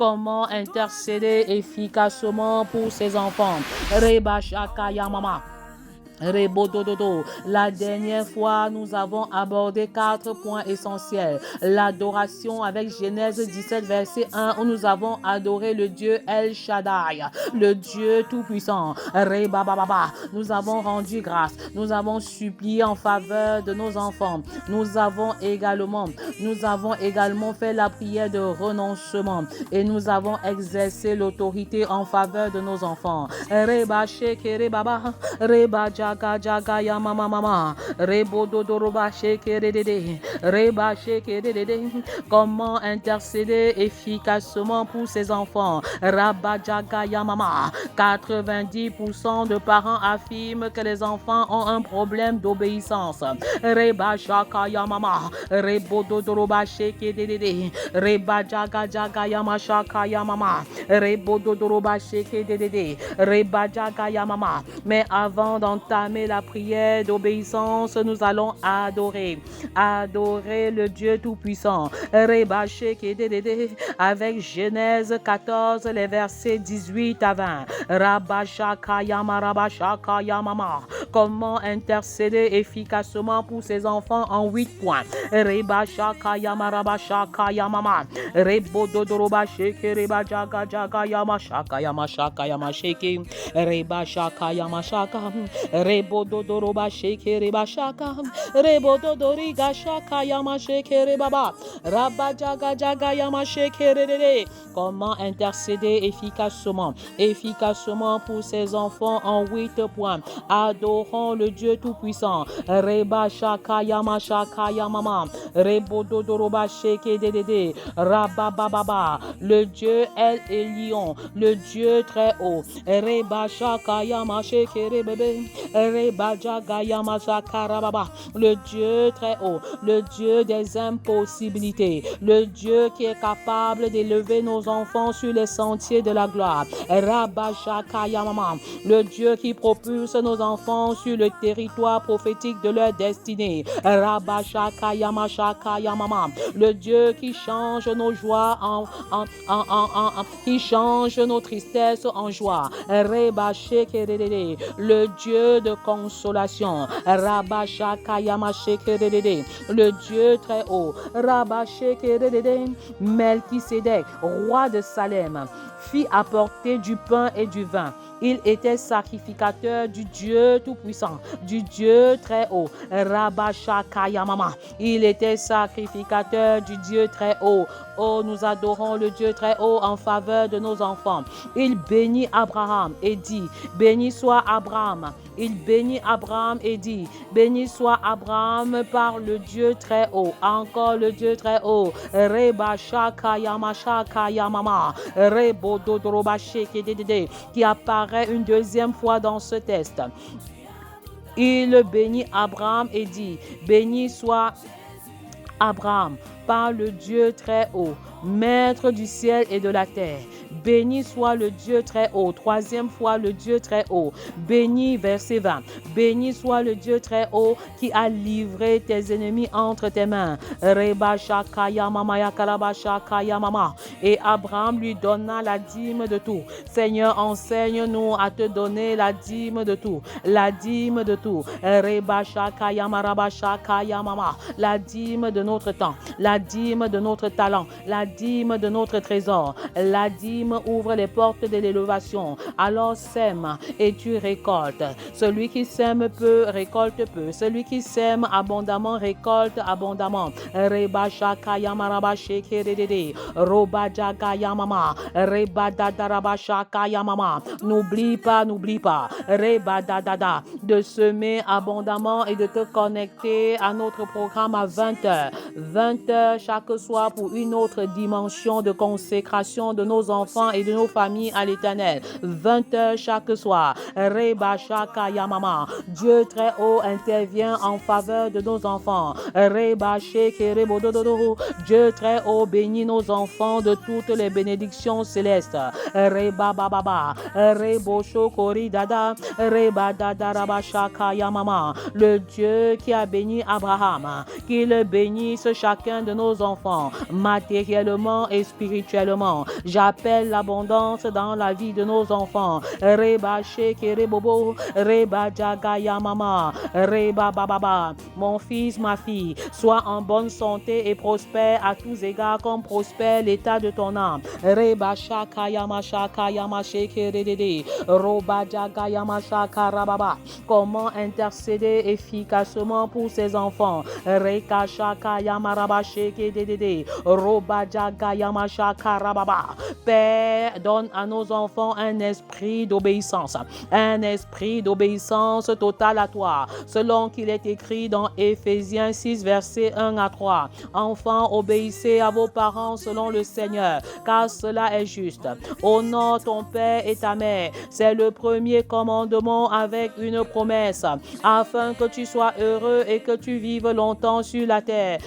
Comment intercéder efficacement pour ses enfants? Reba Shakaya Mama. Rebodododo. La dernière fois, nous avons abordé 4 points essentiels. L'adoration avec Genèse 17, verset 1, où nous avons adoré le Dieu El Shaddai, le Dieu Tout-Puissant. Rebababa. Nous avons rendu grâce. Nous avons supplié en faveur de nos enfants. Nous avons également fait la prière de renoncement et nous avons exercé l'autorité en faveur de nos enfants. Reba Shekere Baba. Reba Jaga Jaga ya mama mama. Rebo Dodoroba Shekerede. Reba Shekerede. Comment intercéder efficacement pour ses enfants? Rabba Jaga ya mama. 90% de parents affirment que les enfants ont un problème d'obéissance. Reba Shaka ya mama. Rebo Dodoroba Shekerede. Reba Jaga Jaga ya mashaka ya mama. Rebo Dodoroba Shekerede. Reba Jaga ya mama. Mais avant d'entamer la prière d'obéissance, nous allons adorer le Dieu Tout-Puissant. Avec Genèse 14, les versets 18 à 20. Rabashakayama, Rabashakayamama. Comment intercéder efficacement pour ses enfants en 8 points. Rebashakayama, Rabashakayamama. Rebododoroba sheke, Rebajaga Jaga Yamashaka Yamashaka Yamasheke. Reba shaka yamashaka, rebo dodoroba sheke reba shaka, rebo dodoriga shaka yamasheke rebaba, rabba jaga jaga yamasheke rede. Comment intercéder efficacement pour ses enfants en 8 points. Adorons le Dieu Tout-Puissant. Reba shaka yamashaka yamama, rebo dodoroba sheke dede, rabba bababa, le Dieu El Elyon, le Dieu très haut. Reba shaka yamasheke rebebe, reba jaga yamashaka rababa, le Dieu très haut, le Dieu des impossibilités, le Dieu qui est capable d'élever nos enfants sur les sentiers de la gloire. Rabba shaka yamama, le Dieu qui propulse nos enfants sur le territoire prophétique de leur destinée. Rabba shaka yamashaka yamama, le Dieu qui change nos joies qui change nos tristesses en joie. Reba shekerede, le Dieu de consolation. Rabba shaka yamasheke, le Dieu très haut. Rabba shekerede, Melchisédek, roi de Salem, fit apporter du pain et du vin. Il était sacrificateur du Dieu Tout-Puissant, du Dieu très haut. Rabba shaka yamama, il était sacrificateur du Dieu très haut. Oh, nous adorons le Dieu très haut en faveur de nos enfants. Il bénit Abraham et dit, béni soit Abraham. Il bénit Abraham et dit, béni soit Abraham par le Dieu très haut. Encore le Dieu très haut. Reba shaka yamashaka yamama. Rebo dodoroba sheke dedede, qui apparaît une deuxième fois dans ce texte. Il bénit Abraham et dit, béni soit Abraham par le Dieu très haut, maître du ciel et de la terre. Béni soit le Dieu très haut. Troisième fois le Dieu très haut. Béni, verset 20. Béni soit le Dieu très haut qui a livré tes ennemis entre tes mains. Reba shaka yamama yakaraba shaka yamama. Et Abraham lui donna la dîme de tout. Seigneur, enseigne-nous à te donner la dîme de tout. La dîme de tout. Reba shaka yamaraba shaka yamama. La dîme de notre temps. La dîme de notre talent. La dîme de notre trésor. La dîme ouvre les portes de l'élévation. Alors sème et tu récoltes. Celui qui sème peu récolte peu. Celui qui sème abondamment récolte abondamment. Reba shaka yamaraba shekerede. Roba jaga yamama. Reba dadaraba shaka yamama. N'oublie pas. Reba dadada. De semer abondamment et de te connecter à notre programme à 20h. 20h chaque soir pour une autre dimension de consécration de nos enfants enfants et de nos familles à l'Éternel. 20 heures chaque soir. Reba Shaka Yamama. Dieu très haut intervient en faveur de nos enfants. Reba Sheke Rebo Dododo. Dieu très haut bénit nos enfants de toutes les bénédictions célestes. Reba Baba. Rebo Shokori Dada. Reba Dada Raba Shaka Yamama. Le Dieu qui a béni Abraham, qu'il bénisse chacun de nos enfants, matériellement et spirituellement. J'appelle l'abondance dans la vie de nos enfants. Reba Sheke Rebobo. Reba Jaga Yamama. Reba Bababa. Mon fils, ma fille, sois en bonne santé et prospère à tous égards comme prospère l'état de ton âme. Reba Shaka Yama Shaka Yama Sheke Redede. Roba Jaga Yama Shaka Rababa. Comment intercéder efficacement pour ses enfants? Reka Shaka Yama Raba Sheke Dedede. Roba Jaga Yama Shaka Rababa. Père, donne à nos enfants un esprit d'obéissance. Un esprit d'obéissance totale à toi. Selon qu'il est écrit dans Éphésiens 6, versets 1 à 3. Enfants, obéissez à vos parents selon le Seigneur, car cela est juste. Honore ton père et ta mère. C'est le premier commandement avec une promesse, afin que tu sois heureux et que tu vives longtemps sur la terre.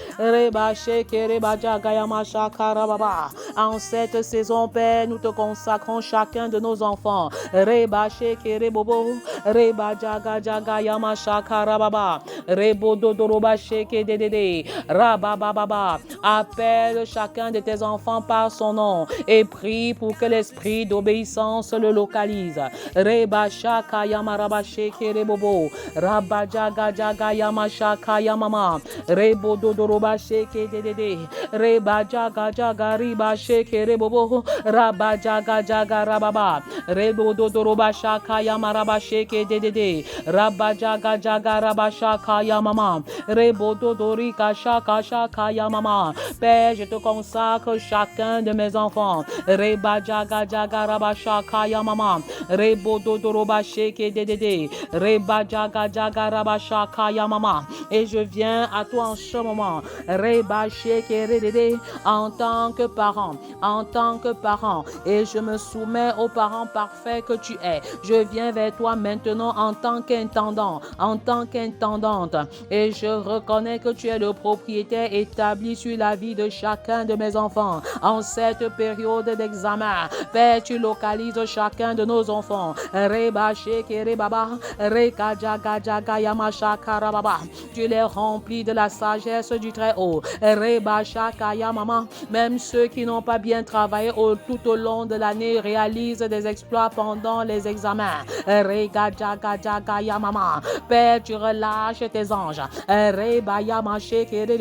En cette saison, Père, nous te consacrons chacun de nos enfants. Reba Shekere Bobo, Reba Jaga Jaga Yama Shaka Rababa, Rebo Dodoroba Sheke Dedede, Rabababa. Appelle chacun de tes enfants par son nom et prie pour que l'esprit d'obéissance le localise. Reba Shaka Yama Raba Shekere Bobo, Rabba Jaga Jaga Yama Shaka Yamama, Rebo Dodoroba Sheke Dedede, Reba Jaga Jaga Riba Shekere Bobo, Rabba Jaga Jaga Rababa, Rebo Dodoroba Shaka Yama Raba Sheke Dedede, Rabba Jaga Jaga Raba Shaka Yamama, Rebo Dodorika Shaka Shaka Yamama. Père, je te consacre chacun de mes enfants. Reba Jaga Jaga Raba Shaka Yamama, Rebo Dodoroba Sheke Dedede, Reba Jaga Jaga Raba Shaka Yamama. Et je viens à toi en ce moment, Reba Sheke Dedede, en tant que parent, et je me soumets aux parents parfaits que tu es. Je viens vers toi maintenant en tant qu'intendant, en tant qu'intendante, et je reconnais que tu es le propriétaire établi sur la vie de chacun de mes enfants. En cette période d'examen, Père, tu localises chacun de nos enfants. Reba Shekere Baba, Reka Jaga Jaga Yama Shaka Rababa. Tu les remplis de la sagesse du Très-Haut. Reba Shaka Yamama. Même ceux qui n'ont pas bien travaillé tout au long de l'année réalisent des exploits pendant les examens. Rega Jaga Jaga Yamama. Père, tu relâches tes anges. Reba Yama Shekere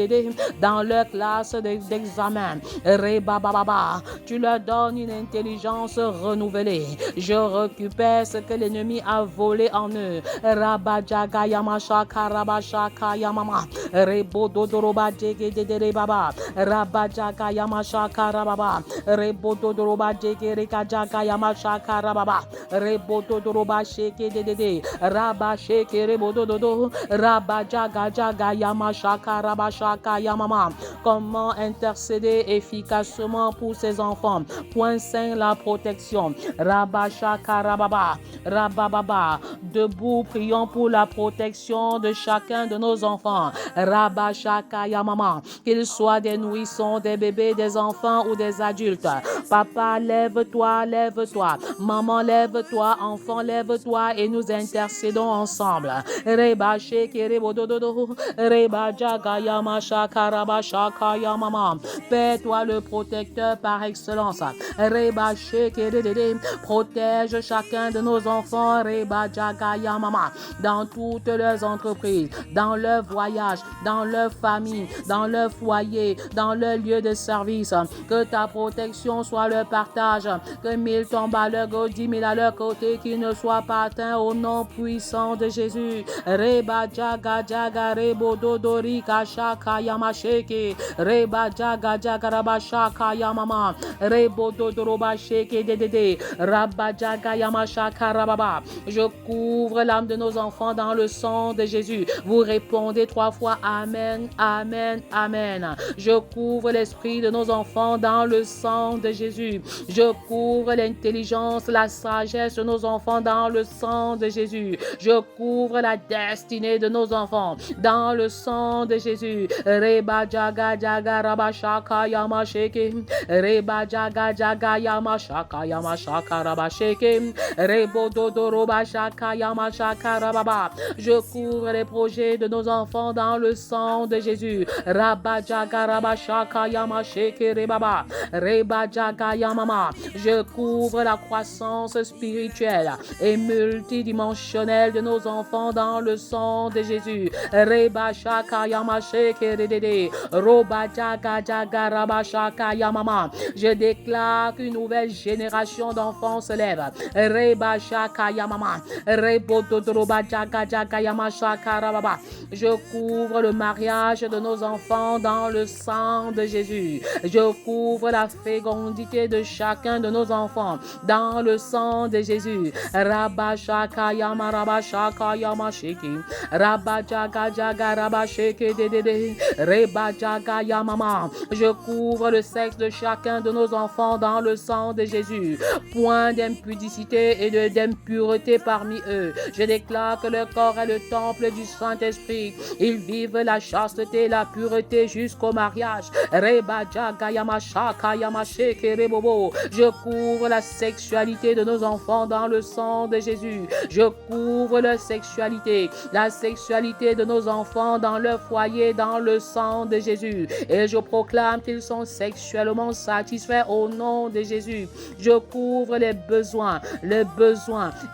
dans leur classe d'examen. Reba Baba. Tu leur donnes une intelligence renouvelée. Je récupère ce que l'ennemi a volé en eux. Rabba Jaga Yama Shaka Rabba Shaka Yamama. Rebo Dodoroba Jege Dedere Baba. Rabba Jaga Yama Shaka Rababa. Rebo Dodoroba Jege Reka Jaga Yama Shaka Rababa. Rebo Dodoroba Sheke Dedede. Rabba Sheke Rebo Dododo. Rabba Jaga Jaga Yama Shaka Rabba Shaka Yamama. Comment intercéder efficacement pour ses enfants? Point 5, la protection. Rabba Shaka Rababa. Rabababa. Debout, prions pour la protection de chacun de nos enfants. Rabba Shaka Yamama. Qu'ils soient des nourrissons, des bébés, des enfants ou des adultes. Papa, lève-toi, lève-toi. Maman, lève-toi. Enfant, lève-toi et nous intercédons ensemble. Reba Sheke Rebo Dododo. Reba Jaga Yama Shaka Rabba Shaka Yamama. Père, toi le protecteur par excellence. Reba Sheke Redede. Protège chacun de nos enfants. Reba Jaga Yamama. Dans toutes leurs entreprises, dans leurs voyages, dans leur famille, dans leur foyer, dans leur lieu de service. Que ta protection soit leur partage. Que 1000 tombent à leur gauche, 10 000 à leur côté, qu'ils ne soient pas atteints au nom puissant de Jésus. Reba Jaga Jaga Rebo Dodori Kashaka Yamasheke. Reba Jaga Jaga Raba Shaka Yamama. Rebo Dodoroba Sheke Dedede. Rabba Jaga Yamashaka Rababa. Je couvre l'âme de nos enfants dans le sang de Jésus. Vous répondez 3 fois Amen, Amen, Amen. Je couvre l'esprit de nos enfants dans le sang de Jésus. Jésus. Je couvre l'intelligence, la sagesse de nos enfants dans le sang de Jésus. Je couvre la destinée de nos enfants dans le sang de Jésus. Reba jaga jaga raba shaka yama sheke. Reba jaga jaga yama shaka raba sheke. Rebo dodo roba shaka yama shaka rababa. Je couvre les projets de nos enfants dans le sang de Jésus. Raba jaga raba shaka yama sheke rebaba. Reba jaga yamama. Je couvre la croissance spirituelle et multidimensionnelle de nos enfants dans le sang de Jésus. Reba shaka yama sheke redede. Roba jaga jaga raba shaka yamama. Je déclare qu'une nouvelle génération d'enfants se lève. Reba shaka yamama. Rebo dodroba jaga jaga yama shaka rababa. Je couvre le mariage de nos enfants dans le sang de Jésus. Je couvre la fécondité de chacun de nos enfants dans le sang de Jésus. Rabba shaka yama rabba shaka yama shiki. Rabba jaga jaga rabba shiki dedede. Reba jaga yamama. Je couvre le sexe de chacun de nos enfants dans le sang de Jésus. Point d'impudicité et d'impureté parmi eux. Je déclare que leur corps est le temple du Saint-Esprit. Ils vivent la chasteté, la pureté jusqu'au mariage. Reba jaga yama shaka yama sheke rebobo. Je couvre la sexualité de nos enfants dans le sang de Jésus. Je couvre leur sexualité, la sexualité de nos enfants dans leur foyer dans le sang de Jésus. Et je proclame qu'ils sont sexuellement satisfaits au nom de Jésus. Je couvre les besoins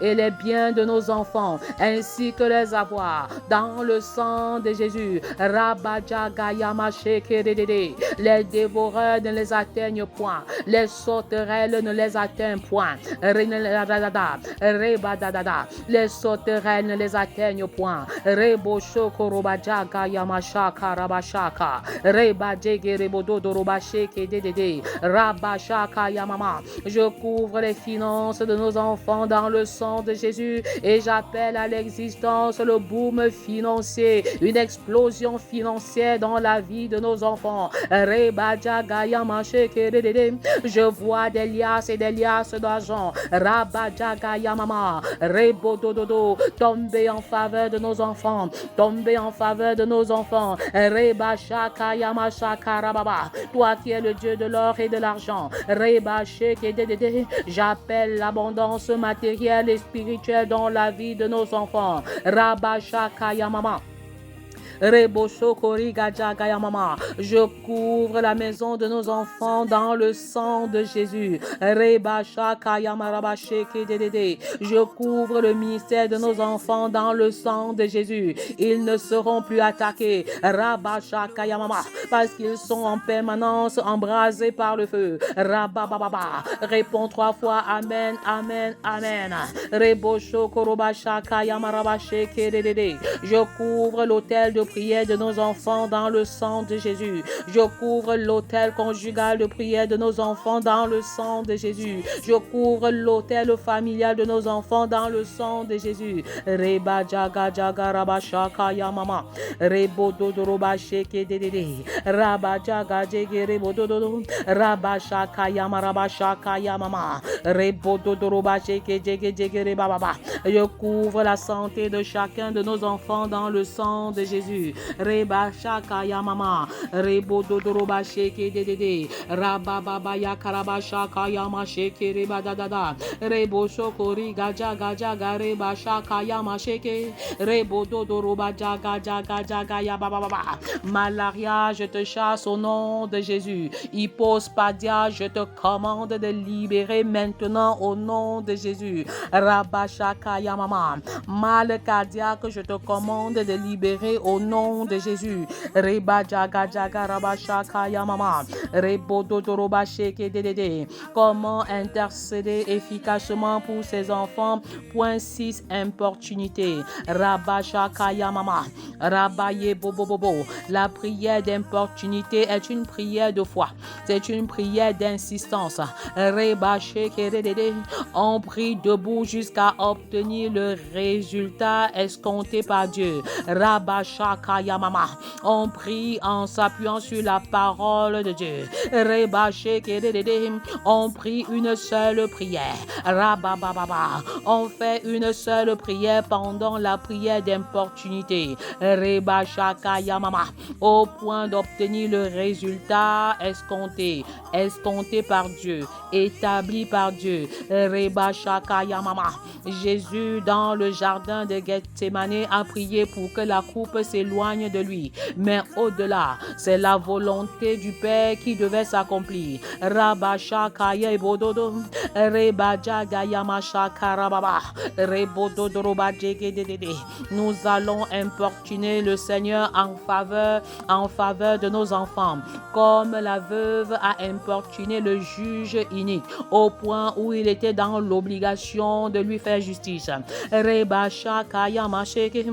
et les biens de nos enfants ainsi que les avoirs dans le sang de Jésus. Rabba jaga yama sheke dedede. Les dévoreurs ne les atteignent point. Les sauterelles ne les atteignent point. Les sauterelles ne les atteignent point. Rebo shoko roba jaga yama shaka raba shaka. Reba jege rebo dodo roba sheke dedede. Rabba shaka yamama. Je couvre les finances de nos enfants dans le sang de Jésus et j'appelle à l'existence le boom financier, une explosion financière dans la vie de nos enfants. Reba jaga yama sheke dedede. Je vois des liasses et des liasses d'argent. Rabba jaga yamama. Rebo dododo. Tomber en faveur de nos enfants. Tomber en faveur de nos enfants. Reba shaka yama shaka rababa. Toi qui es le Dieu de l'or et de l'argent. Reba sheke dedede. J'appelle l'abondance matérielle et spirituelle dans la vie de nos enfants. Rabba shaka yamama. Rebo shokori gajaga yamama. Je couvre la maison de nos enfants dans le sang de Jésus. Reba shaka yamaraba sheke dedede. Je couvre le ministère de nos enfants dans le sang de Jésus. Ils ne seront plus attaqués. Rabba shaka yamama. Parce qu'ils sont en permanence embrasés par le feu. Rabba bababa. Réponds 3 fois amen, amen, amen. Rebo shokoroba shaka yamaraba sheke dedede. Je couvre l'autel de prière de nos enfants dans le sang de Jésus. Je couvre l'autel conjugal de prière de nos enfants dans le sang de Jésus. Je couvre l'autel familial de nos enfants dans le sang de Jésus. Reba jaga jaga raba shaka yamama. Rebo dodoroba sheke dedede. Raba jaga jege rebo dododo. Raba shaka yama raba shaka yamama. Rebo dodoroba sheke jege jege reba baba. Je couvre la santé de chacun de nos enfants dans le sang de Jésus. Reba shaka yamama. Rebo dodoroba sheke dedede. Raba baba yakaraba shaka yama sheke reba dadada. Rebo shokori gaja gaja gareba shaka yama sheke. Rebo dodoroba jaga jaga jaga ya baba baba. Malaria, je te chasse au nom de Jésus. Hypospadia, je te commande de libérer maintenant au nom de Jésus. Raba shaka yamama. Mal cardiaque, je te commande de libérer au nom de Jésus. Reba jaga jaga raba shaka yamama. Rebo dodoroba sheke dedede. Comment intercéder efficacement pour ses enfants? Point 6. Importunité. Rabba shaka yamama. Rabba ye bobo bobo. La prière d'importunité importunité est une prière de foi. C'est une prière d'insistance. On prie debout jusqu'à obtenir le résultat escompté par Dieu. Rabashakayamama. On prie en s'appuyant sur la parole de Dieu. On prie une seule prière. Rabababa. On fait une seule prière pendant la prière d'importunité. Rebashakayamama. Au point d'obtenir le résultat escompté par Dieu, établi par Dieu. Rebashakayamama. Jésus, dans le jardin de Gethsémane, a prié pour que la coupe s'éloigne de lui. Mais au-delà, c'est la volonté du Père qui devait s'accomplir. Rabashakaya bododo, Rebajagayamashakarababa, Rebododorobadjegedede. Nous allons importuner le Seigneur en faveur de nos enfants, comme la veuve a importuné le juge inique, au point où il était dans l'obligation de lui faire justice. Rebashakayamasheke,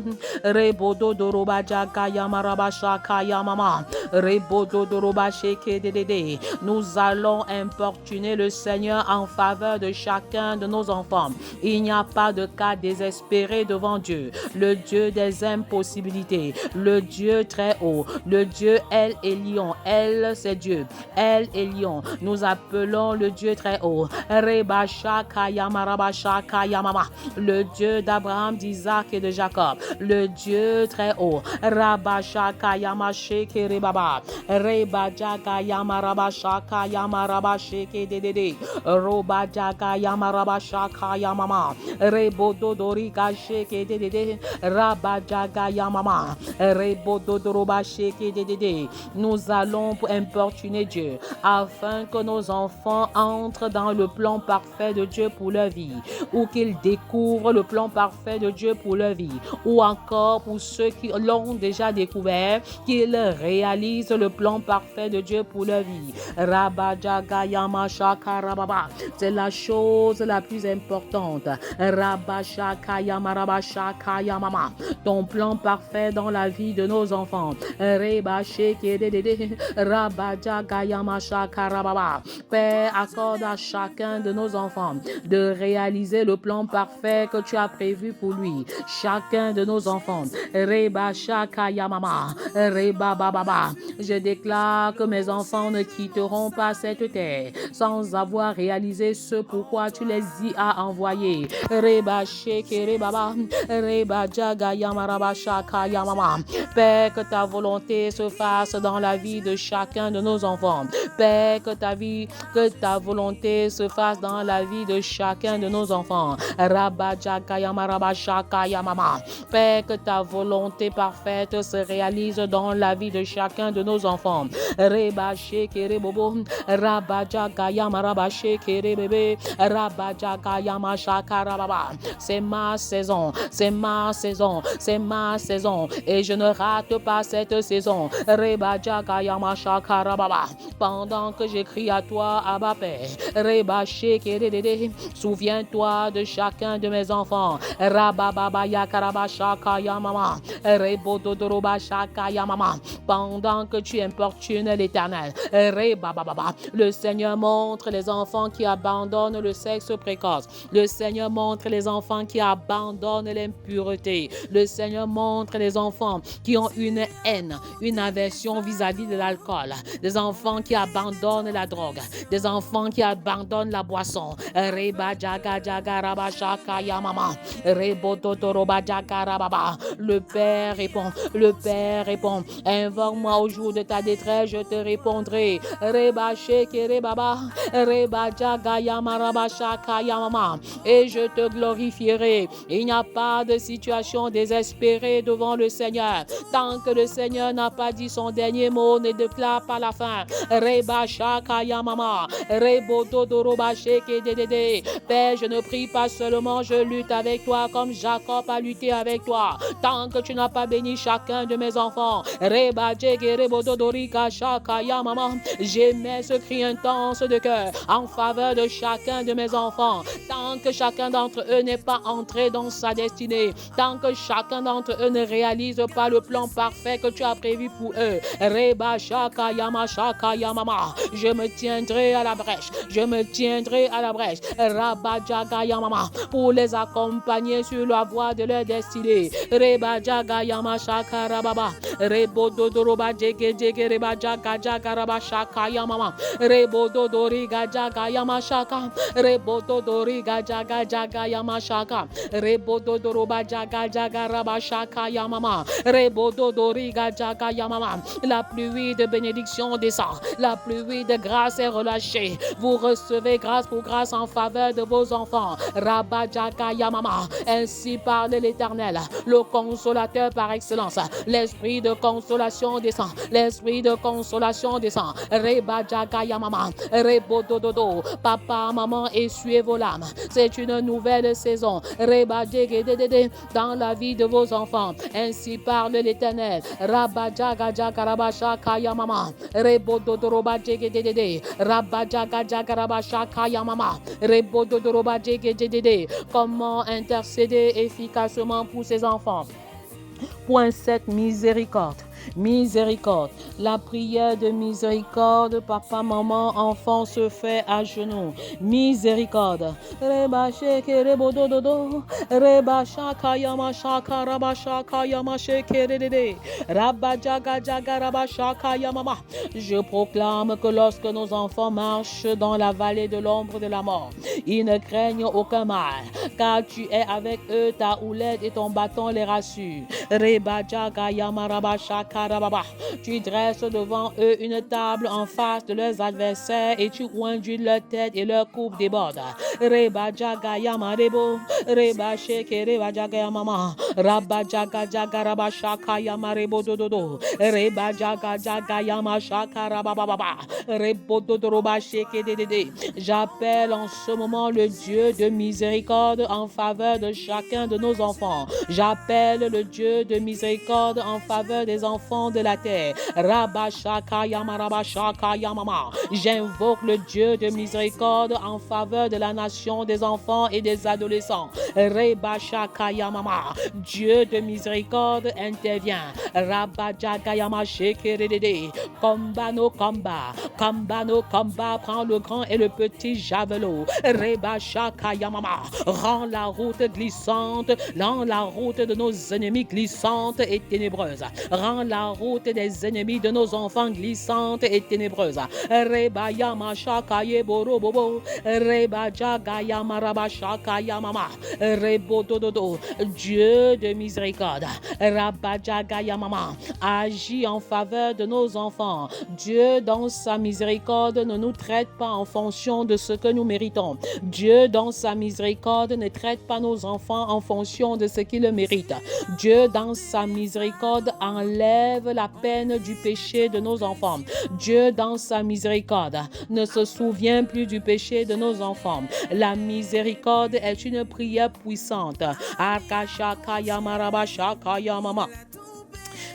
Rebododorobadjagayamarabashakayamama, Rebododorobashekedede. Nous allons importuner le Seigneur en faveur de chacun de nos enfants. Il n'y a pas de cas désespéré devant Dieu, le Dieu des impossibilités, le Dieu très haut, le Dieu El Elyon. El, c'est Dieu. El Elyon. Nous appelons le Dieu très haut. Rebashakayamarabashakayamama. Le Dieu d'Abraham, d'Isaac et de Jacob. Le Dieu très haut. Rabashakayamashekerebaba. Rebajagayamarabashakayamarabashekedede. Robajagayamarabashakayamama. Rebododorikashekedede. Rabajagayamama. Rebododorobashekedede. Nous allons importuner Dieu afin que nos enfants entrent dans le plan parfait de Dieu pour leur vie, ou qu'ils découvrent le plan parfait de Dieu pour leur vie, ou encore pour ceux qui l'ont déjà découvert, qu'ils réalisent le plan parfait de Dieu pour leur vie. Rabajagayamashakarababa. C'est la chose la plus importante. Rabashakayamarabashakayamama. Ton plan parfait dans la vie de nos enfants. Rebashekedede. Rabajagayamashakarababa. Père, accorde à chacun de nos enfants de réaliser le plan parfait que tu as prévu pour lui. Chacun de nos enfants. Rebashakayamama. Rebababa. Je déclare que mes enfants ne quitteront pas cette terre sans avoir réalisé ce pourquoi tu les y as envoyés. Rebashekerebaba. Rebajagayamarabashakayamama. Père, que ta volonté se fasse dans la vie de chacun de nos enfants. Père, que ta volonté se fasse dans la vie de chacun de nos enfants. Rabajagayamarabashakayamama. Père, que ta volonté parfaite se réalise dans la vie de chacun de nos enfants. Rebashekerebobo. Rabajagayamarabashekerebebe. Rabajagayamashakarababa. C'est ma saison, c'est ma saison, c'est ma saison, et je ne rate pas cette saison. Rebajagayamashakarababa. Pendant que j'écris à toi, Abba Père, Rebashekedede. Souviens-toi de chacun de mes enfants. Rabababayakarabashakayamama. Rebododorobashakayamama. Pendant que tu importunes l'Éternel, Rebababa. Le Seigneur montre les enfants qui abandonnent le sexe précoce. Le Seigneur montre les enfants qui abandonnent l'impureté. Le Seigneur montre les enfants qui ont une haine, une aversion vis-à-vis de l'alcool. Des enfants qui abandonnent la drogue. Des enfants qui abandonnent la boisson. Rebajagajagarabashakayamama. Rebododorobajagarababa. Le Père répond. Le Père répond. Invoque-moi au jour de ta détresse, je te répondrai. Rebashekerebaba. Rebajagayamarabashakayamama. Et je te glorifierai. Il n'y a pas de situation désespérée devant le Seigneur. Tant que le Seigneur n'a pas dit son dernier mot, ne déclare pas la fin. Rebashakayamama. Rebododorobashekedede. Père, je ne prie pas seulement, je lutte avec toi comme Jacob a lutté avec toi. Tant que tu n'as pas béni chacun de mes enfants. Rebajagayamarabashakayamama. J'émets ce cri intense de cœur en faveur de chacun de mes enfants. Tant que chacun d'entre eux n'est pas entré dans sa destinée, tant que chacun d'entre eux ne réalise pas le plan parfait que tu as prévu pour eux, feu. Reba shaka yama shaka yamama. Je me tiendrai à la brèche. Je me tiendrai à la brèche. Rabba jaga yamama. Pour les accompagner sur la voie de leur destinée. Reba jaga yama shaka rababa. Rebo dodoroba jege jege reba jaga jaga raba shaka yamama. Rebo dodori gajaga yama shaka. Rebo dodori gajaga jaga yama shaka. Rebo dodoroba jaga jaga raba shaka yamama. Rebo dodori gajaga yamama. La pluie de bénédiction descend. La pluie de grâce est relâchée. Vous recevez grâce pour grâce en faveur de vos enfants. Rabba jaga yamama. Ainsi parle l'Éternel, le consolateur par excellence. L'esprit de consolation descend. L'esprit de consolation descend. Reba jaga yamama. Rebo dododo. Papa, maman, essuyez vos larmes. C'est une nouvelle saison. Reba jege dedede dans la vie de vos enfants. Ainsi parle l'Éternel. Rabba jaga jaga raba shaka yamama. Rebo dodoroba jege dedede. Rabba jaga jaga raba shaka yamama. Rebo dodoroba jege dedede. Comment intercéder efficacement pour ses enfants? Point 7, miséricorde. Miséricorde. La prière de miséricorde, papa, maman, enfant se fait à genoux. Miséricorde. Reba sheke rebo dododo. Reba shaka yama shaka raba shaka yama sheke redede. Rabba jaga jaga raba shaka yamama. Je proclame que lorsque nos enfants marchent dans la vallée de l'ombre de la mort, ils ne craignent aucun mal, car tu es avec eux, ta houlette et ton bâton les rassurent. Reba jaga yama raba shaka. Tu dresses devant eux une table en face de leurs adversaires et tu oinduis leur tête et leur coupe déborde. Reba jaga yama rebo, reba sheke reba jaga yamama, rabba jaga jaga raba shaka yama rebo dododo, reba jaga jaga yama shaka raba baba, rebo dodoroba sheke dedede. J'appelle en ce moment le Dieu de miséricorde en faveur de chacun de nos enfants. J'appelle le Dieu de miséricorde en faveur des enfants de la terre. Rabba shaka yama rabba shaka yamama. J'invoque le Dieu de miséricorde en faveur de la nation des enfants et des adolescents. Reba shaka yamama. Dieu de miséricorde intervient. Rabba jaga yama shekerede. Combat nos combats. Combat nos combats. Prends le grand et le petit javelot. Reba shaka yamama. Rends la route glissante. Rends la route de nos ennemis glissante et ténébreuse. Rends la route des ennemis de nos enfants glissante et ténébreuse. Reba yama shaka yeboro bobo. Reba jaga yama raba shaka yamama. Rebo dododo. Dieu de miséricorde. Rabba jaga yamama. Agis en faveur de nos enfants. Dieu dans sa miséricorde ne nous traite pas en fonction de ce que nous méritons. Dieu dans sa miséricorde ne traite pas nos enfants en fonction de ce qu'ils méritent. Dieu dans sa miséricorde enlève la peine du péché de nos enfants. Dieu dans sa miséricorde ne se souvient plus du péché de nos enfants. La miséricorde est une prière puissante. Akashaka yamaraba shaka yamama.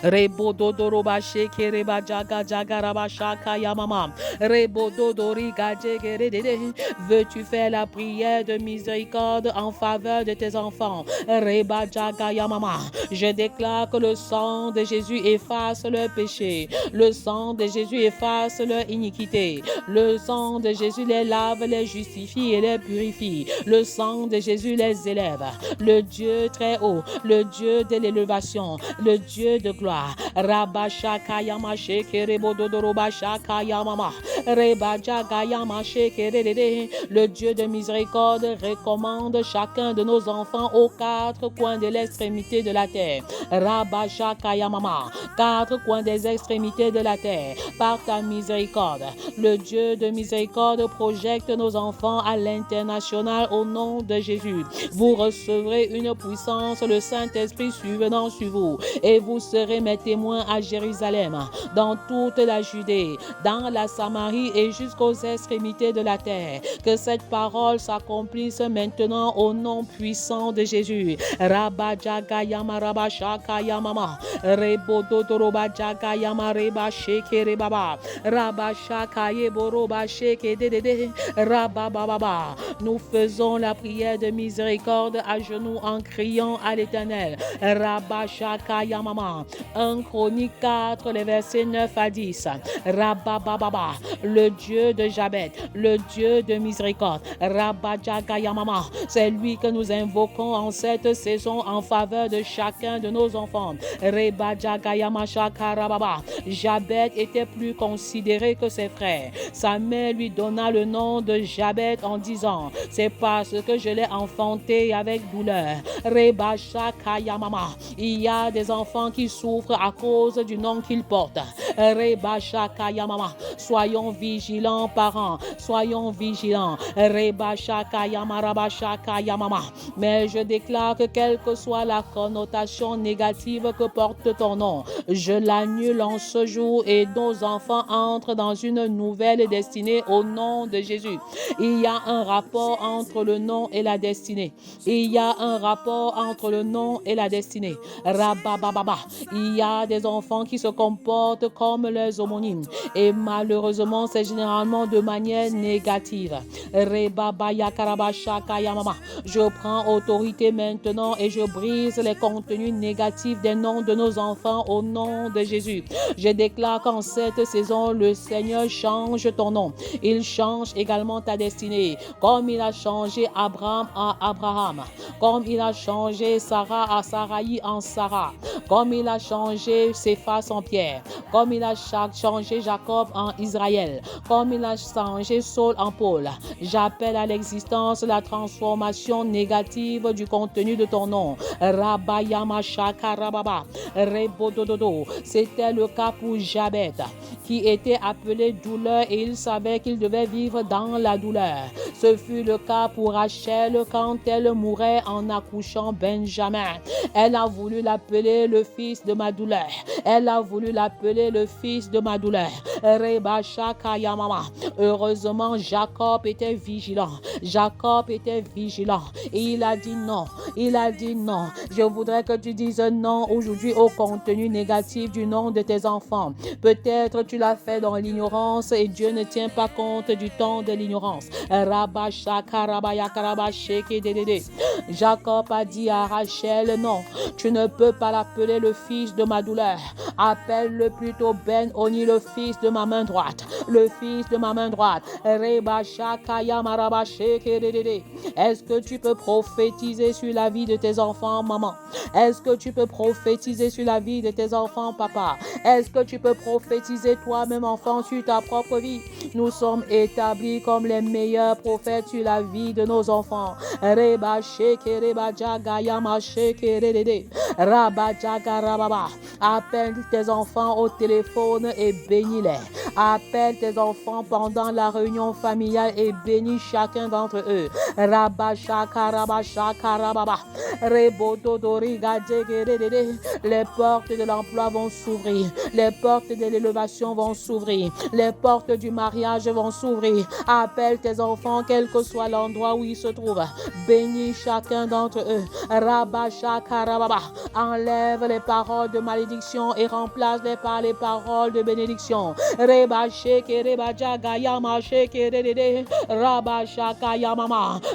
Rebo dodoroba sheke reba jaga jaga raba shaka yamama. Rebo dodori gajege redede. Veux-tu faire la prière de miséricorde en faveur de tes enfants? Reba jaga yamama. Je déclare que le sang de Jésus efface leur péché. Le sang de Jésus efface leur iniquité. Le sang de Jésus les lave, les justifie et les purifie. Le sang de Jésus les élève. Le Dieu très haut, le Dieu de l'élévation, le Dieu de gloire. Rabba shaka yama sheke rebo dodoroba shaka yamama. Reba jaga yama sheke redede. Le Dieu de miséricorde recommande chacun de nos enfants aux quatre coins de l'extrémité de la terre. Rabba shaka yamama. Quatre coins des extrémités de la terre. Par ta miséricorde, le Dieu de miséricorde projette nos enfants à l'international au nom de Jésus. Vous recevrez une puissance, le Saint-Esprit survenant sur vous, et vous serez mes témoins à Jérusalem, dans toute la Judée, dans la Samarie et jusqu'aux extrémités de la terre. Que cette parole s'accomplisse maintenant au nom puissant de Jésus. Rabba jaga yama rabba shaka yamama. Rebo dodoroba jaga yama reba sheke rebaba. Rabba shaka yeboroba sheke dedede. Rabba bababa. Nous faisons la prière de miséricorde à genoux en criant à l'Éternel. Rabba shaka yamama. 1 Chronique 4, les versets 9 à 10. Rabababa, le Dieu de Jabet, le Dieu de miséricorde. Rabadjagayamama, c'est lui que nous invoquons en cette saison en faveur de chacun de nos enfants. Rebadjagayamashakarababa. Jabet était plus considéré que ses frères. Sa mère lui donna le nom de Jabet en disant, c'est parce que je l'ai enfanté avec douleur. Rebashakayamama. Il y a des enfants qui souffrent à cause du nom qu'ils portent. Rebashakayamama. Soyons vigilants, parents. Soyons vigilants. Rebashakayamarabashakayamama. Mais je déclare que quelle que soit la connotation négative que porte ton nom, je l'annule en ce jour et nos enfants entrent dans une nouvelle destinée au nom de Jésus. Il y a un rapport entre le nom et la destinée. Il y a un rapport entre le nom et la destinée. Rabababa. Il y a des enfants qui se comportent comme leurs homonymes et malheureusement c'est généralement de manière négative. Rebabayakarabashakayamama. Je prends autorité maintenant et je brise les contenus négatifs des noms de nos enfants au nom de Jésus. Je déclare qu'en cette saison, le Seigneur change ton nom. Il change également ta destinée. Comme il a changé Abraham à Abraham. Comme il a changé Sarah à Saraï en Sarah. Comme il a changé Séphas en Pierre. Comme il a changé Jacob en Israël. Comme il a changé Saul en Paul. J'appelle à l'existence la transformation négative du contenu de ton nom. Rabayamashaka Rebodododo. C'était le cas pour Jabet, qui était appelé douleur et il savait qu'il devait vivre dans la douleur. Ce fut le cas pour Rachel quand elle mourait en accouchant Benjamin. Elle a voulu l'appeler le fils de ma douleur. Elle a voulu l'appeler le fils de ma douleur. Rebashakayamama. Heureusement, Jacob était vigilant. Jacob était vigilant. Et il a dit non. Il a dit non. Je voudrais que tu dises non aujourd'hui au contenu négatif du nom de tes enfants. Peut-être tu l'as fait dans l'ignorance et Dieu ne tient pas compte du temps de l'ignorance. Jacob a dit à Rachel, non, tu ne peux pas l'appeler le fils de ma douleur. Appelle-le plutôt Ben-Oni, le fils de ma main droite. Le fils de ma main droite. Est-ce que tu peux prophétiser sur la vie de tes enfants, maman? Est-ce que tu peux prophétiser sur la vie de tes enfants, papa? Est-ce que tu peux prophétiser toi-même, enfant, sur ta propre vie? Nous sommes établis comme les meilleurs prophètes sur la vie de nos enfants. Appelle tes enfants au téléphone et bénis-les. Appelle tes enfants pendant la réunion familiale et bénis chacun d'entre eux. Les portes de l'emploi vont s'ouvrir. Les portes de l'élevation vont s'ouvrir. Les portes du mariage vont s'ouvrir. Appelle tes enfants, quel que soit l'endroit où ils se trouvent. Bénis chacun d'entre eux. Enlève les paroles de malédiction et remplace-les par les paroles de bénédiction.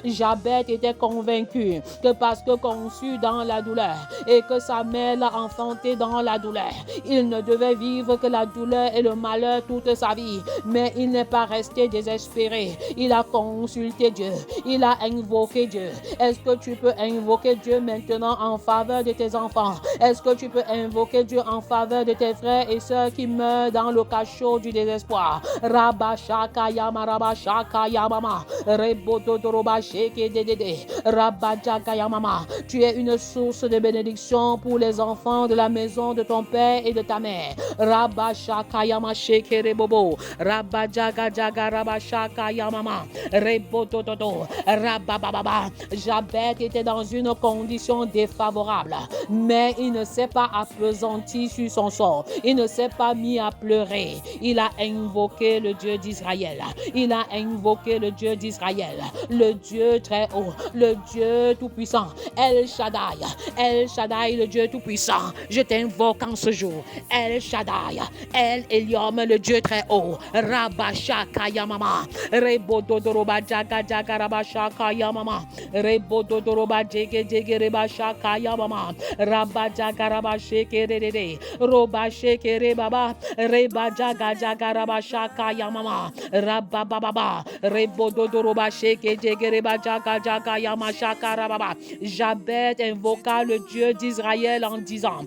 Jabet était convaincu que parce que conçu dans la douleur et que sa mère l'a enfanté dans la douleur, il ne devait vivre que la douleur et le malheur toute sa vie. Mais il n'est pas resté désespéré. Il a consulté Dieu. Il a invoqué Dieu. Est-ce que tu peux invoquer Dieu maintenant en faveur de tes enfants? Est-ce que tu peux invoquer Dieu en faveur de tes frères et sœurs qui meurent dans le cachot du désespoir? Rabashakayama Rabashakayamama Rebododoroba Shekedede Rabadjakayamama. Tu es une source de bénédiction pour les enfants de la maison de ton père et de ta mère. Rabashakayama Shekerebobo Rabadjagajaga Rabashakayamama Rebodododo Rabababa. Jabet était dans une condition défavorable, mais il ne s'est pas appesanti sur son sort. Il ne s'est pas mis à pleurer. Il a a invoqué le Dieu d'Israël. Il a invoqué le Dieu d'Israël, le Dieu très haut, le Dieu tout-puissant, El Shaddai, El Shaddai, le Dieu tout-puissant. Je t'invoque en ce jour, El Shaddai, El Eliom, le Dieu très haut, Rabashaka Yamama, Rebododoroba Jaga Jaga Rabashaka Yamama, Rebododoroba Jege Jege Rebashaka Yamama, Rabajaga Rabasheke Rede, Robasheke Rebaba, Reba Jaga Jaga Rabashaka Yamama, Rabababa, Rebododoroba Sheke Jege Reba Jaga Jaga Yamashaka Rababa. Jabet invoqua le Dieu d'Israël en disant,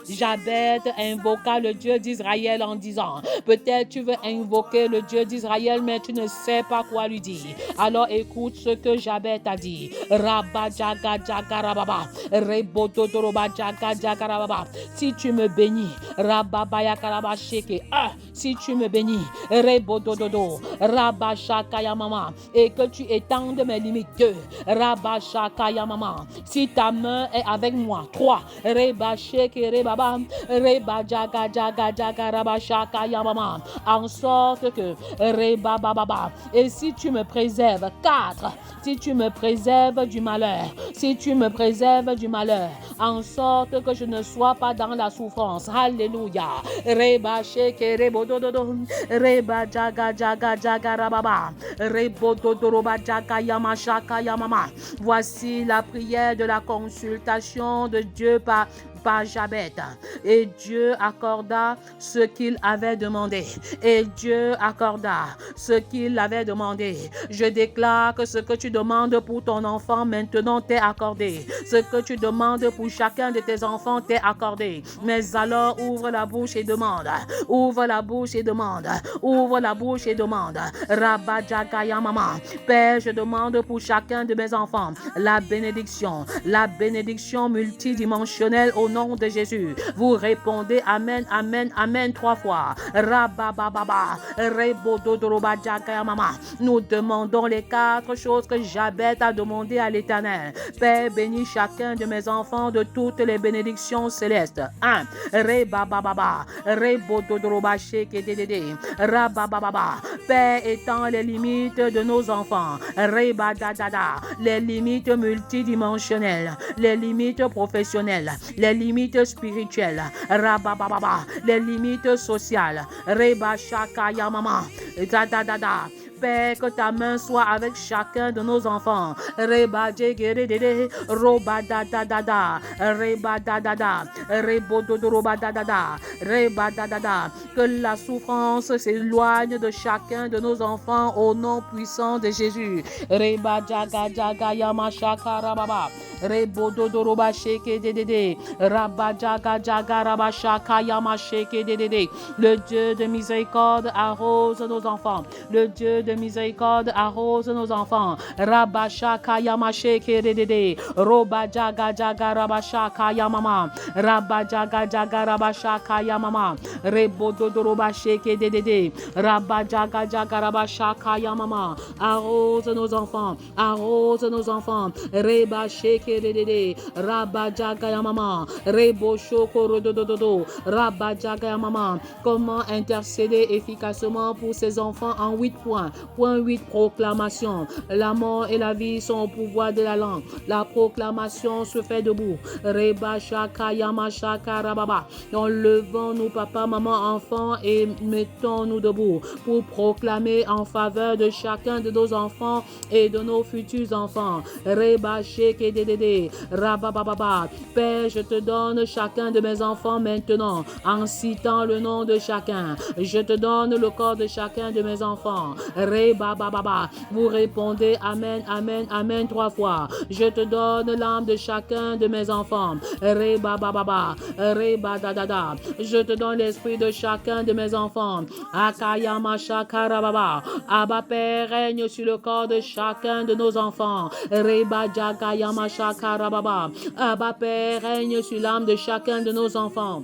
Jabet invoqua le Dieu d'Israël en disant, peut-être tu veux invoquer le Dieu d'Israël, mais tu ne sais pas quoi lui dire. Alors écoute ce que Jabet a dit. Rabba jaga jaga rababa, rebododoroba jaga jaga rababa. Si tu me bénis, rabba baya karaba sheke. Si tu me bénis, rebodododo, rabba shaka ya mama, et que tu étendes mes limites. 2, rabba shaka ya mama. Si ta main est avec moi. 3, reba sheke rebaba, reba jaga jaga jaga rabba shaka ya mama. En sorte que reba bababa. Et si tu me préserves. 4, si tu me préserves du malheur, si tu me préserves du malheur, en sorte que je ne sois pas dans la souffrance. Alléluia. Reba sheke rebodododo, reba jaga jaga jaga rababa, rebododoroba jaga yama shaka yamama. Voici la prière de la consultation de Dieu par Jabet. Et Dieu accorda ce qu'il avait demandé. Et Dieu accorda ce qu'il avait demandé. Je déclare que ce que tu demandes pour ton enfant maintenant t'est accordé. Ce que tu demandes pour chacun de tes enfants t'est accordé. Mais alors ouvre la bouche et demande. Ouvre la bouche et demande. Ouvre la bouche et demande. Rabba Jagaya Mama. Père, je demande pour chacun de mes enfants la bénédiction multidimensionnelle au nom de Jésus. Vous répondez Amen, Amen, Amen 3 fois. Rabba Baba, Rebododoroba Jagaya Mama. Nous demandons les 4 choses que Jabet a demandé à l'Éternel. Père, bénis chacun de mes enfants de toutes les bénédictions célestes. 1. Reba Baba, Rebododoroba Shekedede, Rabba Baba. Père, étends les limites de nos enfants. Reba Dada, les limites multidimensionnelles, les limites professionnelles, les limites spirituelles, Rabba Baba, les limites sociales, Reba Shaka Yamama, Dada. Père, que ta main soit avec chacun de nos enfants. Reba Djegere, Roba Dada, Reba Dada, Rebododoba Dada, Reba Dada. Que la souffrance s'éloigne de chacun de nos enfants au nom puissant de Jésus. Reba Jaga Jaga Yama Shaka Rababa. Rebododoroba Sheke Dede, Rabba Jaga Jaga Rabba Shaka Yama Sheke Dede. Le Dieu de miséricorde arrose nos enfants. Le Dieu de miséricorde arrose nos enfants. Rabba Shaka Yama Sheke Dede, Roba Jaga Jaga Rabba Shaka Yamama, Rabba Jaga Jaga Rabba Shaka Yamama, Rebododoroba Sheke Dede, Rabba Jaga Jaga Rabba Shaka Yamama. Arrose nos enfants, arrose nos enfants. Reba Sheke Dede, Rabba Jaga Yamama, Rebo Shoko Rodododo, Rabba Jaga Yamama. Comment intercéder efficacement pour ces enfants en 8 points. Point 8, proclamation. La mort et la vie sont au pouvoir de la langue. La proclamation se fait debout. Reba Shaka Yama Shaka Rababa. Donc levons-nous, papa, maman, enfants, et mettons-nous debout pour proclamer en faveur de chacun de nos enfants et de nos futurs enfants. Reba Sheke Dede, Rabababa. Père, je te donne chacun de mes enfants maintenant en citant le nom de chacun. Je te donne le corps de chacun de mes enfants. Reba Baba. Vous répondez Amen, Amen, Amen 3 fois. Je te donne l'âme de chacun de mes enfants. Reba Baba. Reba Dada. Je te donne l'esprit de chacun de mes enfants. Akayama Shakara Baba. Abba Père, règne sur le corps de chacun de nos enfants. Reba Jagayama Shakara Baba. Abba Père, règne sur l'âme de chacun de nos enfants.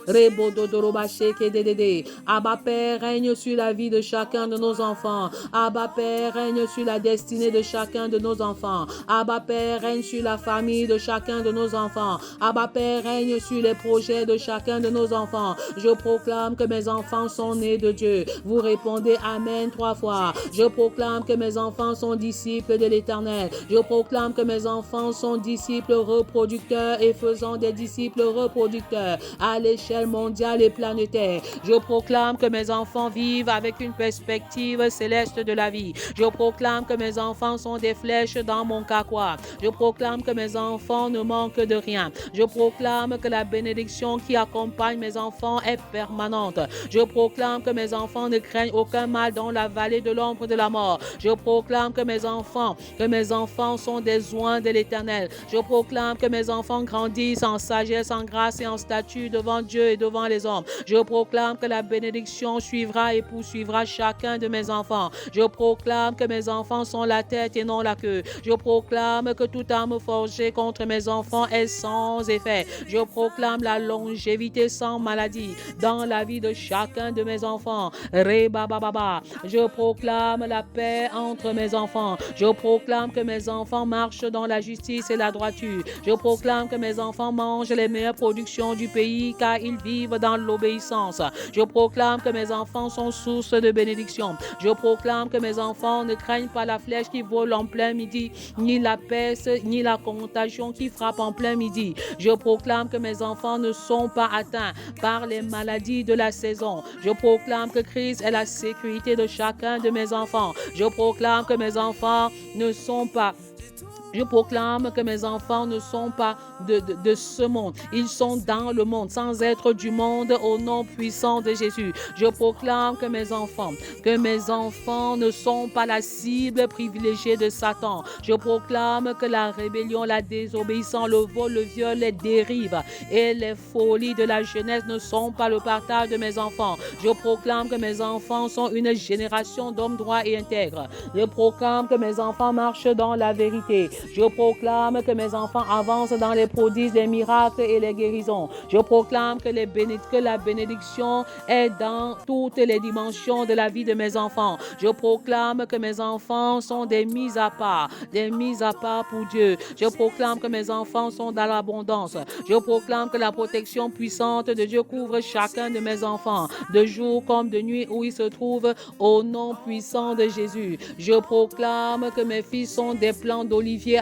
Rebododoroba sheke dedede. Abba Père, règne sur la vie de chacun de nos enfants. Abba Père, règne sur la destinée de chacun de nos enfants. Abba Père, règne sur la famille de chacun de nos enfants. Abba Père, règne sur les projets de chacun de nos enfants. Je proclame que mes enfants sont nés de Dieu. Vous répondez Amen 3 fois. Je proclame que mes enfants sont disciples de l'Éternel. Je proclame que mes enfants sont disciples reproducteurs et faisant des disciples reproducteurs à l'échelle mondiale et planétaire. Je proclame que mes enfants vivent avec une perspective céleste de la vie. Je proclame que mes enfants sont des flèches dans mon carquois. Je proclame que mes enfants ne manquent de rien. Je proclame que la bénédiction qui accompagne mes enfants est permanente. Je proclame que mes enfants ne craignent aucun mal dans la vallée de l'ombre de la mort. Je proclame que mes enfants sont des oins de l'Éternel. Je proclame que mes enfants grandissent en sagesse, en grâce et en statut devant Dieu et devant les hommes. Je proclame que la bénédiction suivra et poursuivra chacun de mes enfants. Je proclame que mes enfants sont la tête et non la queue. Je proclame que toute arme forgée contre mes enfants est sans effet. Je proclame la longévité sans maladie dans la vie de chacun de mes enfants. Rebababa. Je proclame la paix entre mes enfants. Je proclame que mes enfants marchent dans la justice et la droiture. Je proclame que mes enfants mangent les meilleures productions du pays car ils vivent dans l'obéissance. Je proclame que mes enfants sont source de bénédiction. Je proclame que mes enfants ne craignent pas la flèche qui vole en plein midi, ni la peste, ni la contagion qui frappe en plein midi. Je proclame que mes enfants ne sont pas atteints par les maladies de la saison. Je proclame que Christ est la sécurité de chacun de mes enfants. Je proclame que mes enfants ne sont pas Je proclame que mes enfants ne sont pas de ce monde. Ils sont dans le monde sans être du monde au nom puissant de Jésus. Je proclame que mes enfants ne sont pas la cible privilégiée de Satan. Je proclame que la rébellion, la désobéissance, le vol, le viol, les dérives et les folies de la jeunesse ne sont pas le partage de mes enfants. Je proclame que mes enfants sont une génération d'hommes droits et intègres. Je proclame que mes enfants marchent dans la vérité. Je proclame que mes enfants avancent dans les prodiges, les miracles et les guérisons. Je proclame que la bénédiction est dans toutes les dimensions de la vie de mes enfants. Je proclame que mes enfants sont des mises à part pour Dieu. Je proclame que mes enfants sont dans l'abondance. Je proclame que la protection puissante de Dieu couvre chacun de mes enfants, de jour comme de nuit où ils se trouvent, au nom puissant de Jésus. Je proclame que mes fils sont des plants d'olivier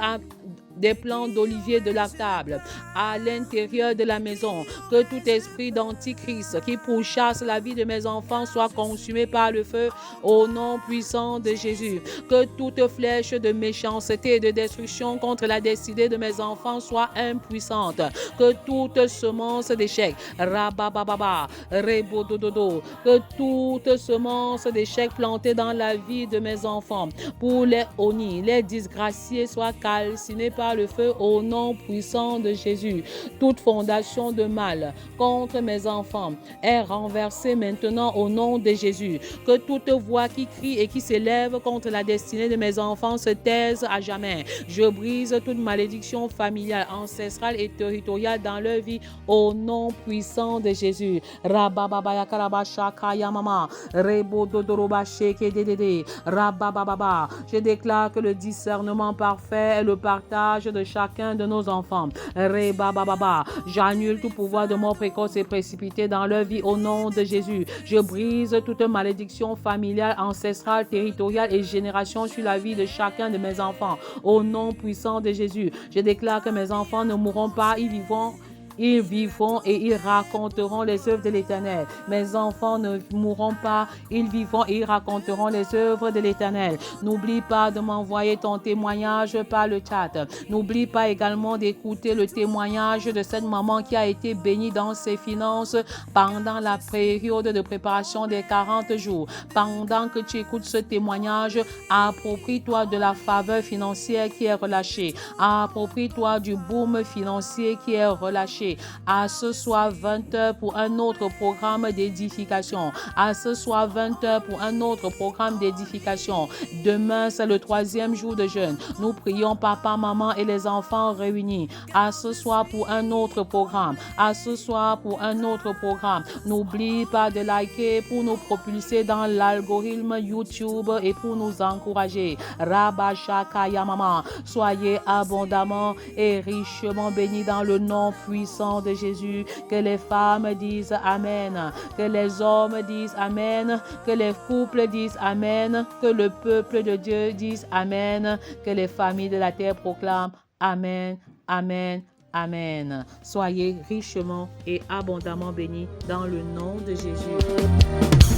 de la table à l'intérieur de la maison. Que tout esprit d'antichrist qui pourchasse la vie de mes enfants soit consumé par le feu au nom puissant de Jésus. Que toute flèche de méchanceté et de destruction contre la destinée de mes enfants soit impuissante. Que toute semence d'échec, rabababa, rebodododo, que toute semence d'échec plantée dans la vie de mes enfants pour les honnis, les disgraciés soient calcinés par le feu au nom puissant de Jésus. Toute fondation de mal contre mes enfants est renversée maintenant au nom de Jésus. Que toute voix qui crie et qui s'élève contre la destinée de mes enfants se taise à jamais. Je brise toute malédiction familiale, ancestrale et territoriale dans leur vie au nom puissant de Jésus. Rabababaya karabashakaya mama, rebo dodoroba sheke dedede, rabababa. Je déclare que le discernement parfait est le partage de chacun de nos enfants. Rebababa. J'annule tout pouvoir de mort précoce et précipité dans leur vie au nom de Jésus. Je brise toute malédiction familiale, ancestrale, territoriale et génération sur la vie de chacun de mes enfants au nom puissant de Jésus. Je déclare que mes enfants ne mourront pas, ils vivront et ils raconteront les œuvres de l'Éternel. Mes enfants ne mourront pas, ils vivront et ils raconteront les œuvres de l'Éternel. N'oublie pas de m'envoyer ton témoignage par le chat. N'oublie pas également d'écouter le témoignage de cette maman qui a été bénie dans ses finances pendant la période de préparation des 40 jours. Pendant que tu écoutes ce témoignage, approprie-toi de la faveur financière qui est relâchée. Approprie-toi du boom financier qui est relâché coucher. À ce soir, 20h pour un autre programme d'édification. À ce soir, 20h pour un autre programme d'édification. Demain, c'est le 3e jour de jeûne. Nous prions papa, maman et les enfants réunis. À ce soir pour un autre programme. À ce soir pour un autre programme. N'oublie pas de liker pour nous propulser dans l'algorithme YouTube et pour nous encourager. Rabashakaya Mama. Soyez abondamment et richement bénis dans le nom puissant de Jésus. Que les femmes disent Amen. Que les hommes disent Amen. Que les couples disent Amen. Que le peuple de Dieu dise Amen. Que les familles de la terre proclament Amen. Amen. Amen. Soyez richement et abondamment bénis dans le nom de Jésus.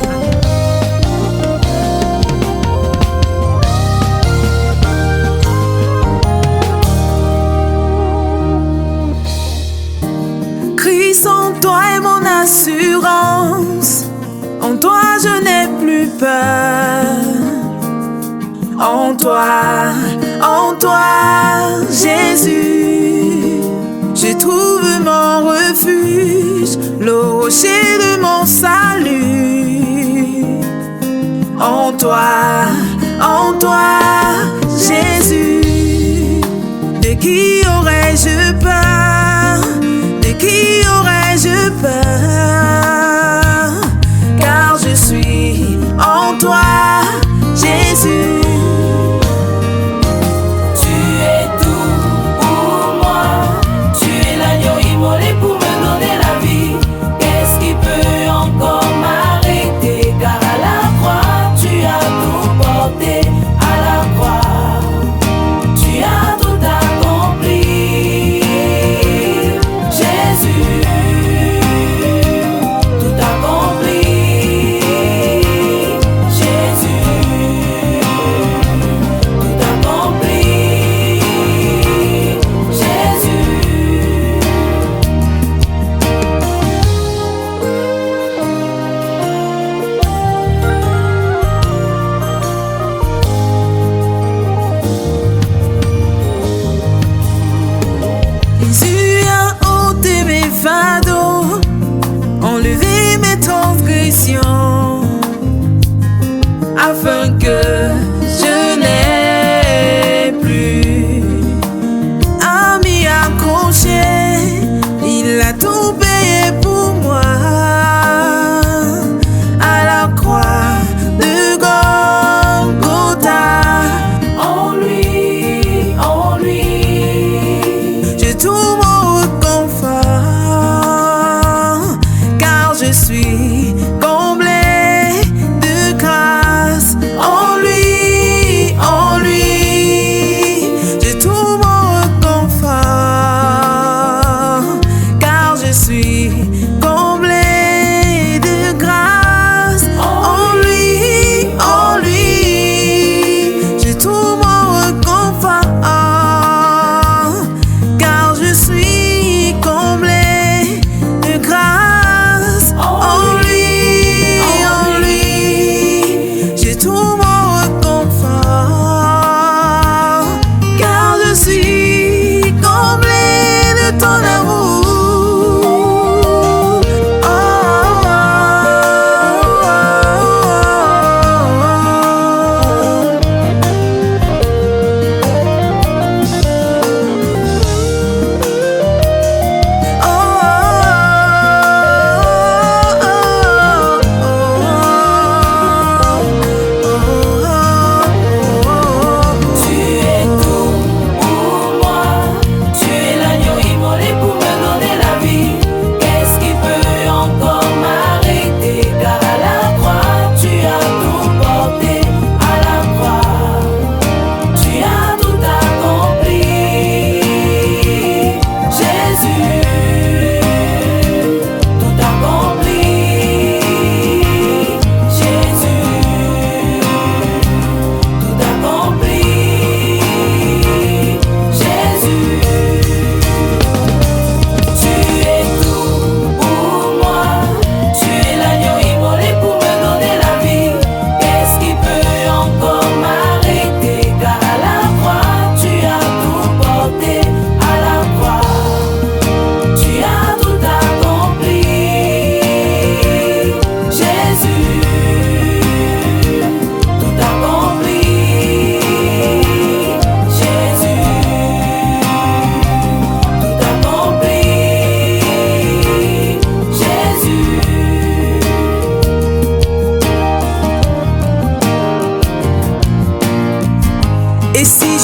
Amen. Christ en toi est mon assurance. En toi je n'ai plus peur. En toi, Jésus, je trouve mon refuge, le rocher de mon salut. En toi, Jésus, de qui aurais-je peur? De qui aurais-je peur? Car je suis en toi, Jésus. Tu es tout pour moi. Tu es l'agneau immolé pour me donner la vie. Qu'est-ce qui peut encore m'arrêter? Car à la croix, tu as tout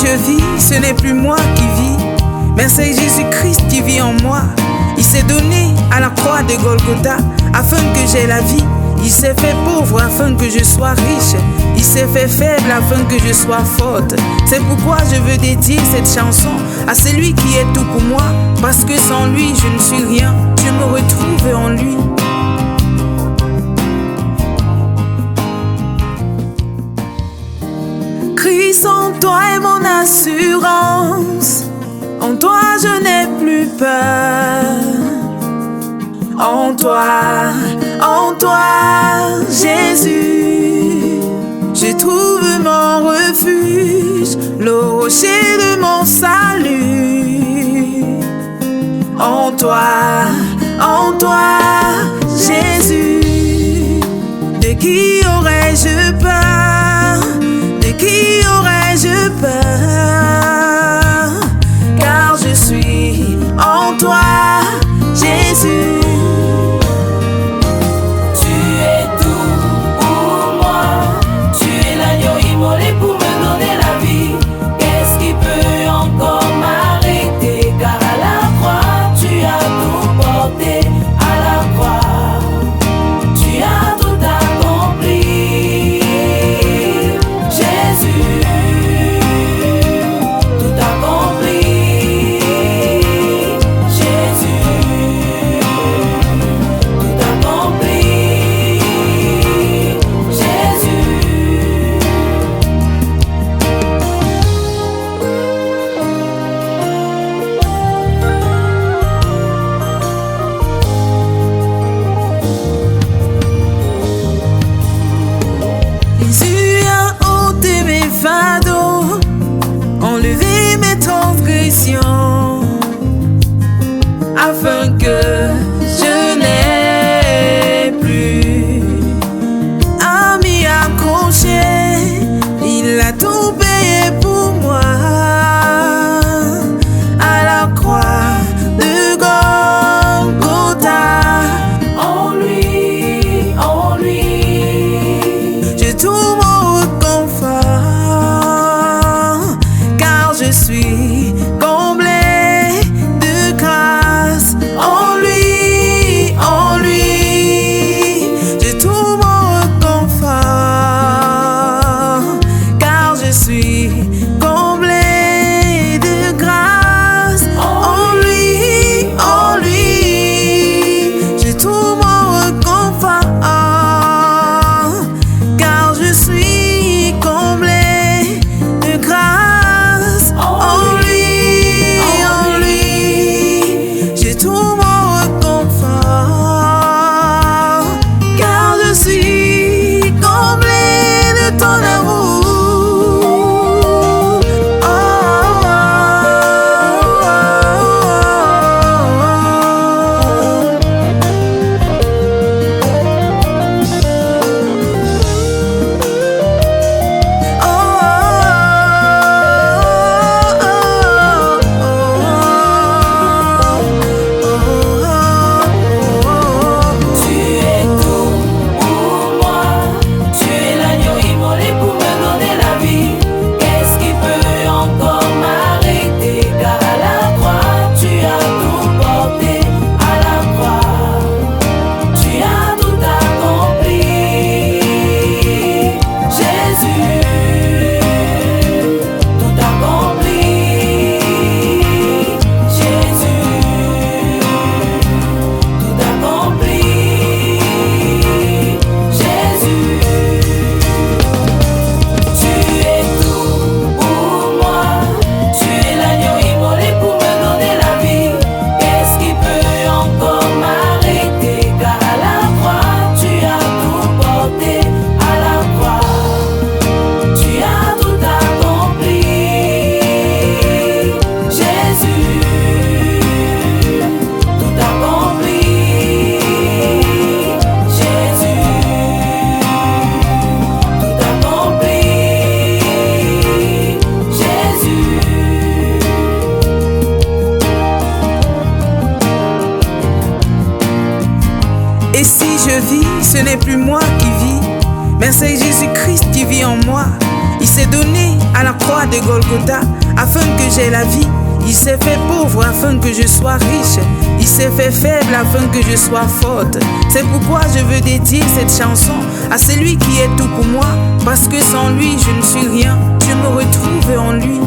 je vis, ce n'est plus moi qui vis, mais c'est Jésus-Christ qui vit en moi. Il s'est donné à la croix de Golgotha afin que j'aie la vie. Il s'est fait pauvre afin que je sois riche. Il s'est fait faible afin que je sois forte. C'est pourquoi je veux dédier cette chanson à celui qui est tout pour moi. Parce que sans lui, je ne suis rien. Je me retrouve en lui. Christ en toi est mon assurance. En toi, je n'ai plus peur. En toi, Jésus, je trouve mon refuge, le rocher de mon salut. En toi, Jésus, de qui aurais-je peur? De qui aurais-je peur? Car je suis en toi, Jésus. Afin que je n'ai plus à m'y accrocher, il a tout payé pour moi à la croix de Golgotha. En lui, je trouve mon réconfort, car je suis comblé. Et si je vis, ce n'est plus moi qui vis, mais c'est Jésus-Christ qui vit en moi. Il s'est donné à la croix de Golgotha afin que j'aie la vie. Il s'est fait pauvre afin que je sois riche. Il s'est fait faible afin que je sois forte. C'est pourquoi je veux dédier cette chanson à celui qui est tout pour moi. Parce que sans lui, je ne suis rien. Je me retrouve en lui.